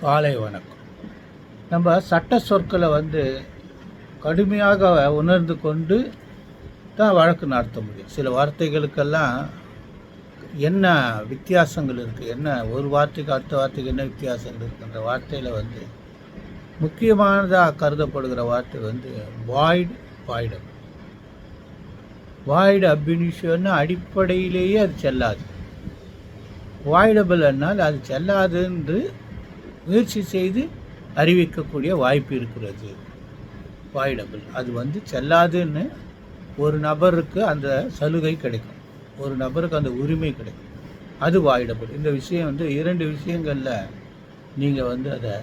காலை வணக்கம். நம்ம சட்ட சொற்களை கடுமையாக உணர்ந்து கொண்டு தான் வழக்கு நடத்த முடியும். சில வார்த்தைகளுக்கெல்லாம் என்ன வித்தியாசங்கள் இருக்குது, என்ன ஒரு வார்த்தைக்கு அடுத்த வார்த்தைக்கு என்ன வித்தியாசங்கள் இருக்குன்ற வார்த்தையில் முக்கியமானதாக கருதப்படுகிற வார்த்தை வாய்டு. வாய்டு அப்யூனிஷன் அடிப்படையிலேயே அது செல்லாது. வாய்டபிள் என்னால் அது செல்லாது என்று முயற்சி செய்து அறிவிக்கக்கூடிய வாய்ப்பு இருக்கிறது. வாய்டபிள் அது செல்லாதுன்னு ஒரு நபருக்கு அந்த சலுகை கிடைக்கும், ஒரு நபருக்கு அந்த உரிமை கிடைக்கும், அது வாய்டபிள். இந்த விஷயம் இரண்டு விஷயங்களில் நீங்கள் அதை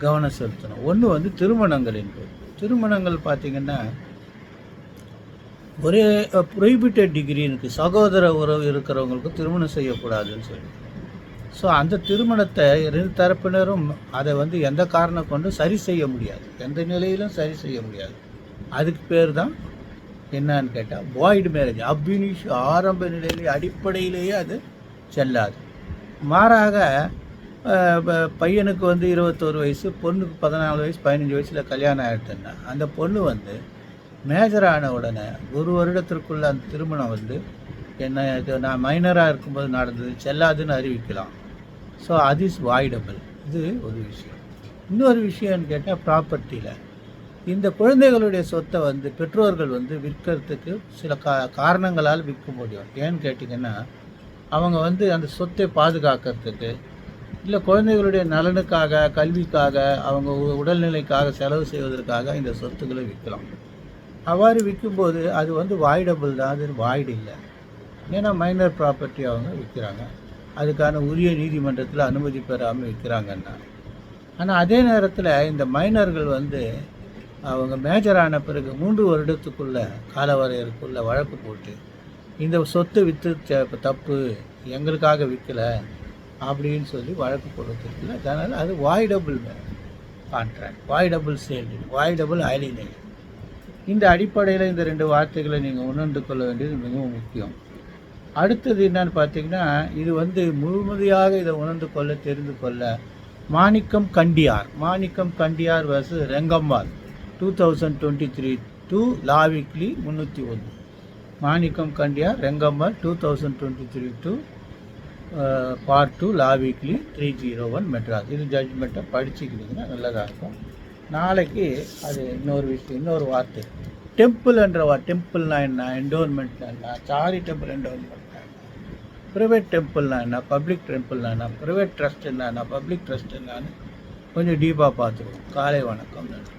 கவனம் செலுத்தணும். ஒன்று திருமணங்கள் என்பது. திருமணங்கள் பார்த்திங்கன்னா ஒரே ப்ரொஹிபிட்டட் டிகிரி இருக்குது. சகோதர உறவு இருக்கிறவங்களுக்கு திருமணம் செய்யக்கூடாதுன்னு சொல்லி. ஸோ அந்த திருமணத்தை இரு தரப்பினரும் அதை எந்த காரணம் கொண்டு சரி செய்ய முடியாது, எந்த நிலையிலும் சரி செய்ய முடியாது. அதுக்கு பேர் தான் என்னன்னு கேட்டால் வாய்டு மேரேஜ். அப்யூனிஷன் ஆரம்ப நிலையிலேயே அடிப்படையிலேயே அது செல்லாது. மாறாக பையனுக்கு 21 வயசு, பொண்ணுக்கு 14 வயசு, 15 வயசில் கல்யாணம் ஆகிடுதுன்னா அந்த பொண்ணு மேஜரான உடனே ஒரு வருடத்திற்குள்ள அந்த திருமணம் என்ன நான் மைனராக இருக்கும்போது நடந்தது செல்லாதுன்னு அறிவிக்கலாம். ஸோ அது இஸ் வாய்டபிள். இது ஒரு விஷயம். இன்னொரு விஷயம்னு கேட்டால் ப்ராப்பர்ட்டியில் இந்த குழந்தைகளுடைய சொத்தை பெற்றோர்கள் விற்கிறதுக்கு சில காரணங்களால் விற்க முடியும். ஏன்னு கேட்டிங்கன்னா அவங்க அந்த சொத்தை பாதுகாக்கிறதுக்கு, இல்லை குழந்தைகளுடைய நலனுக்காக, கல்விக்காக, அவங்க உடல்நிலைக்காக செலவு செய்வதற்காக இந்த சொத்துக்களை விற்கலாம். அவ்வாறு விற்கும்போது அது வாய்டபிள் தான், அது வாய்டு இல்லை. ஏன்னா மைனர் ப்ராப்பர்ட்டி அவங்க விற்கிறாங்க, அதுக்கான உரிய நீதிமன்றத்தில் அனுமதி பெறாமல் விற்கிறாங்கன்னா. ஆனால் அதே நேரத்தில் இந்த மைனர்கள் அவங்க மேஜரான பிறகு 3 வருடத்துக்குள்ள காலவரையறுக்குள்ள வழக்கு போட்டு இந்த சொத்து விற்று தப்பு, எங்களுக்காக விற்கலை அப்படின்னு சொல்லி வழக்கு போடுறதுக்குள்ள. அதனால் அது voidable contract, voidable sale, voidable alienation. இந்த அடிப்படையில் இந்த 2 வார்த்தைகளை நீங்கள் உணர்ந்து கொள்ள வேண்டியது மிகவும் முக்கியம். அடுத்தது என்னன்னு பார்த்தீங்கன்னா, இது முழுமையாக இதை உணர்ந்து கொள்ள, தெரிந்து கொள்ள மாணிக்கம் கண்டியார் வர்சஸ் ரெங்கம்மாள் 2023 2 லா வீக்லி 301. மாணிக்கம் கண்டியார் ரெங்கம்மாள் 2023 2 Part 2 லா வீக்லி 301 மெட்ராஸ். இது ஜட்ஜ்மெண்ட்டை படிச்சுக்கிட்டிங்கன்னா நல்லதாக இருக்கும். நாளைக்கு அது இன்னொரு வார்த்தை டெம்பிள்னா என்ன, என்டோன்மெண்ட்னா என்ன, சாரிட்டபிள் என்டோன்மெண்ட்னா என்ன, ப்ரைவேட் டெம்பிள்னா என்ன, பப்ளிக் டெம்பிள்னா என்ன, ப்ரைவேட் ட்ரஸ்ட் என்ன, பப்ளிக் ட்ரஸ்ட் என்னன்னு கொஞ்சம் டீப்பாக பார்த்துருவோம். காலை வணக்கம். நன்றி.